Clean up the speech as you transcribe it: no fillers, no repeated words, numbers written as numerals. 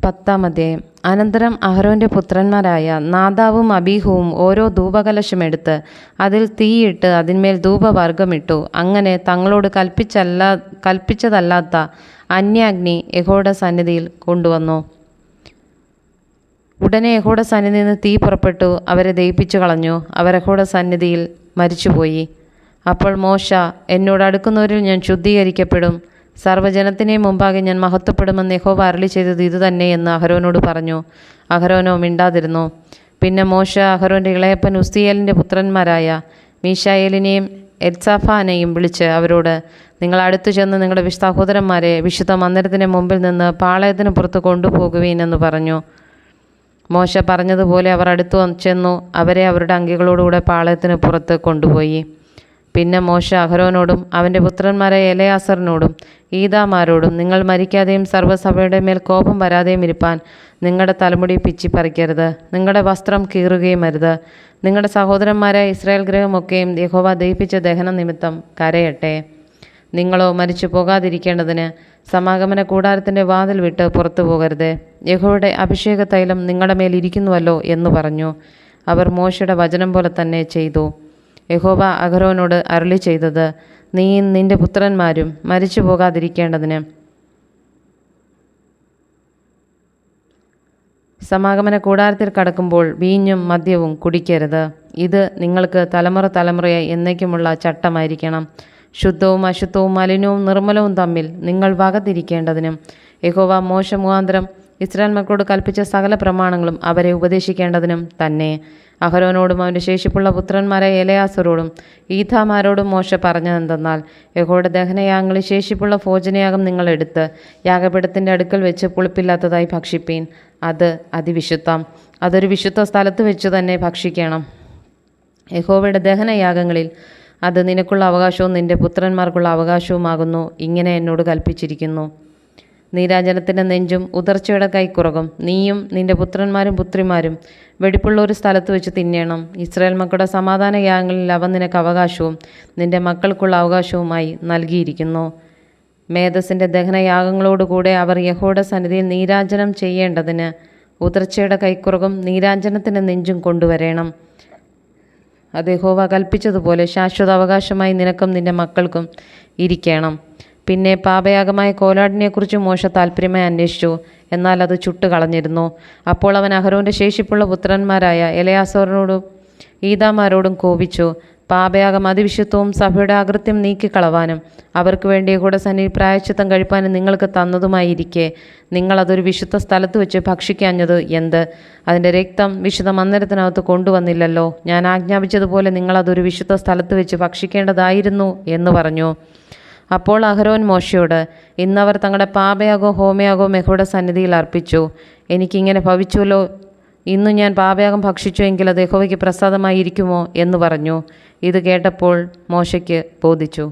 10-ാം അധ്യായം. അനന്തരം അഹരോൻ്റെ പുത്രന്മാരായ നാദാവും അബീഹുവും ഓരോ ധൂപകലശമെടുത്ത് അതിൽ തീയിട്ട് അതിന്മേൽ ധൂപവർഗമിട്ടു. അങ്ങനെ തങ്ങളോട് കൽപ്പിച്ചതല്ലാത്ത അന്യാഗ്നി യഹോവയുടെ സന്നിധിയിൽ കൊണ്ടുവന്നു. ഉടനെ യഹോവയുടെ സന്നിധിയിൽ നിന്ന് തീ പുറപ്പെട്ടു അവരെ ദഹിപ്പിച്ചു കളഞ്ഞു. അവർ യഹോവയുടെ സന്നിധിയിൽ മരിച്ചുപോയി. അപ്പോൾ മോശ, എന്നോട് അടുക്കുന്നവരിൽ ഞാൻ ശുദ്ധീകരിക്കപ്പെടും, സർവ്വജനത്തിനെയും മുമ്പാകെ ഞാൻ മഹത്വപ്പെടുമെന്ന് യഹോവ അരുളി ചെയ്തത് ഇതുതന്നെ എന്ന് അഹരോനോട് പറഞ്ഞു. അഹരോനോ മിണ്ടാതിരുന്നു. പിന്നെ മോശ അഹരോൻ്റെ ഇളയപ്പൻ ഉസ്തിയേലിൻ്റെ പുത്രന്മാരായ മീശായേലിനെയും എൽസാഫാനെയും വിളിച്ച് അവരോട്, നിങ്ങൾ അടുത്തു ചെന്ന് നിങ്ങളുടെ സഹോദരന്മാരെ വിശുദ്ധ മന്ദിരത്തിൻ്റെ മുമ്പിൽ നിന്ന് പാളയത്തിന് പുറത്ത് കൊണ്ടുപോകുവീൻ എന്ന് പറഞ്ഞു. മോശ പറഞ്ഞതുപോലെ അവർ അടുത്തു ചെന്നു അവരെ അവരുടെ അങ്കികളോടുകൂടെ പാളയത്തിന് പുറത്ത് കൊണ്ടുപോയി. പിന്നെ മോശ അഹരോനോടും അവൻ്റെ പുത്രന്മാരായ എലെയാസറിനോടും ഈഥാമാരോടും, നിങ്ങൾ മരിക്കാതെയും സർവ്വസഭയുടെ മേൽ കോപം വരാതെയും ഇരിപ്പാൻ നിങ്ങളുടെ തലമുടി പിച്ചി പറിക്കരുത്, നിങ്ങളുടെ വസ്ത്രം കീറുകയും അരുത്. നിങ്ങളുടെ സഹോദരന്മാരായ ഇസ്രായേൽ ഗൃഹമൊക്കെയും യഹോവ ദഹിപ്പിച്ച ദഹന നിമിത്തം കരയട്ടെ. നിങ്ങളോ മരിച്ചു പോകാതിരിക്കേണ്ടതിന് സമാഗമന കൂടാരത്തിൻ്റെ വാതിൽ വിട്ട് പുറത്തു പോകരുത്. യഹോവയുടെ അഭിഷേക തൈലം നിങ്ങളുടെ മേൽ ഇരിക്കുന്നുവല്ലോ എന്ന് പറഞ്ഞു. അവർ മോശയുടെ വചനം പോലെ തന്നെ ചെയ്തു. യഹോവ അഹരോനോട് അരുളി ചെയ്തത്, നീയും നിന്റെ പുത്രന്മാരും മരിച്ചു പോകാതിരിക്കേണ്ടതിന് സമാഗമന കൂടാരത്തിൽ കടക്കുമ്പോൾ വീഞ്ഞും മദ്യവും കുടിക്കരുത്. ഇത് നിങ്ങൾക്ക് തലമുറയായി എന്നേക്കുമുള്ള ചട്ടമായിരിക്കണം. ശുദ്ധവും അശുദ്ധവും മലിനവും നിർമ്മലവും തമ്മിൽ നിങ്ങൾ വകതിരിക്കേണ്ടതിനും യഹോവ മോശ മുഖാന്തരം ഇസ്രായേൽ മക്കളോട് കൽപ്പിച്ച സകല പ്രമാണങ്ങളും അവരെ ഉപദേശിക്കേണ്ടതിനും തന്നെ. അഹരോനോടും അവൻ്റെ ശേഷിപ്പുള്ള പുത്രന്മാരായ എലെയാസരോടും ഈഥാമാരോടും മോശ പറഞ്ഞതെന്തെന്നാൽ, യഹോവയുടെ ദഹനയാഗങ്ങളിൽ ശേഷിപ്പുള്ള ഭോജനയാഗം നിങ്ങൾ എടുത്ത് യാഗപീഠത്തിൻ്റെ അടുക്കൽ വെച്ച് പുളിപ്പില്ലാത്തതായി ഭക്ഷിപ്പീൻ. അത് അതിവിശുദ്ധം. അതൊരു വിശുദ്ധ സ്ഥലത്ത് വെച്ച് തന്നെ ഭക്ഷിക്കണം. യഹോവയുടെ ദഹനയാഗങ്ങളിൽ അത് നിനക്കുള്ള അവകാശവും നിന്റെ പുത്രന്മാർക്കുള്ള അവകാശവുമാകുന്നു. ഇങ്ങനെ എന്നോട് കൽപ്പിച്ചിരിക്കുന്നു. നീരാജനത്തിൻ്റെ നെഞ്ചും ഉദർച്ചയുടെ കൈക്കുറകും നീയും നിന്റെ പുത്രന്മാരും പുത്രിമാരും വെടിപ്പുള്ള ഒരു സ്ഥലത്ത് വെച്ച് തിന്നേണം. ഇസ്രായേൽ മക്കളുടെ സമാധാന യാഗങ്ങളിൽ അവ നിനക്ക് അവകാശവും നിന്റെ മക്കൾക്കുള്ള അവകാശവുമായി നൽകിയിരിക്കുന്നു. മേധസ്സിൻ്റെ ദഹനയാഗങ്ങളോടുകൂടെ അവർ യഹോവയുടെ സന്നിധിയിൽ നീരാജനം ചെയ്യേണ്ടതിന് ഉദർച്ചയുടെ കൈക്കുറകും നീരാജനത്തിൻ്റെ നെഞ്ചും കൊണ്ടുവരേണം. അത് യഹോവ കൽപ്പിച്ചതുപോലെ ശാശ്വത അവകാശമായി നിനക്കും നിന്റെ മക്കൾക്കും ഇരിക്കണം. പിന്നെ പാപയാഗമായ കോലാടിനെക്കുറിച്ച് മോശ താല്പര്യമായി അന്വേഷിച്ചു, എന്നാൽ അത് ചുട്ടുകളഞ്ഞിരുന്നു. അപ്പോൾ അവൻ അഹരോൻ്റെ ശേഷിപ്പുള്ള പുത്രന്മാരായ എലെയാസറിനോടും ഈഥാമാരോടും കോപിച്ചു. പാപയാഗം അതിവിശുദ്ധവും സഭയുടെ അകൃത്യം നീക്കിക്കളവാനും അവർക്ക് വേണ്ടി യഹോവയുടെ സന്നിധിയിൽ പ്രായശ്ചിത്തം കഴിപ്പാനും നിങ്ങൾക്ക് തന്നതുമായിരിക്കെ നിങ്ങളതൊരു വിശുദ്ധ സ്ഥലത്ത് വെച്ച് ഭക്ഷിക്കാഞ്ഞത് എന്ത്? അതിൻ്റെ രക്തം വിശുദ്ധ മന്ദിരത്തിനകത്ത് കൊണ്ടുവന്നില്ലല്ലോ. ഞാൻ ആജ്ഞാപിച്ചതുപോലെ നിങ്ങളതൊരു വിശുദ്ധ സ്ഥലത്ത് വെച്ച് ഭക്ഷിക്കേണ്ടതായിരുന്നു എന്ന് പറഞ്ഞു. അപ്പോൾ അഹരോൻ മോശയോട്, ഇന്നവർ തങ്ങളുടെ പാപയാഗവും ഹോമയാഗവും യഹോവയുടെ സന്നിധിയിൽ അർപ്പിച്ചു. എനിക്കിങ്ങനെ ഭവിച്ചുവല്ലോ. ഇന്നു ഞാൻ പാപയാഗം ഭക്ഷിച്ചു എങ്കിൽ അത് യഹോവയ്ക്ക് പ്രസാദമായിരിക്കുമോ എന്ന് പറഞ്ഞു. ഇത് കേട്ടപ്പോൾ മോശയ്ക്ക് ബോധിച്ചു.